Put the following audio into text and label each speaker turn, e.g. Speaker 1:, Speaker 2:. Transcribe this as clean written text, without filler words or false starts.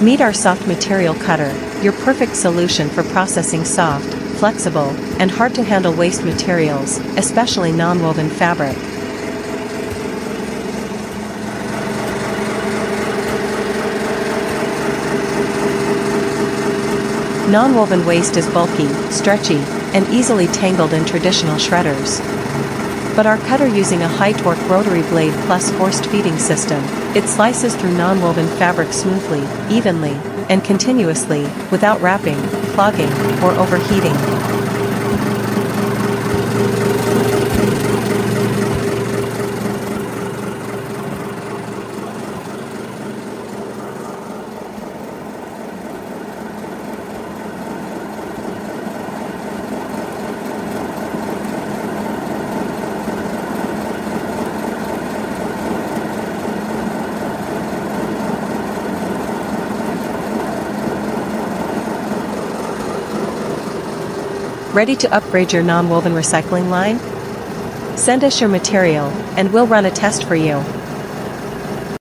Speaker 1: Meet our soft material cutter, your perfect solution for processing soft, flexible, and hard-to-handle waste materials, especially non-woven fabric. Non-woven waste is bulky, stretchy, and easily tangled in traditional shredders. But our cutter, using a high-torque rotary blade plus forced feeding system, it slices through non-woven fabric smoothly, evenly, and continuously, without wrapping, clogging, or overheating. Ready to upgrade your non-woven recycling line? Send us your material, and we'll run a test for you.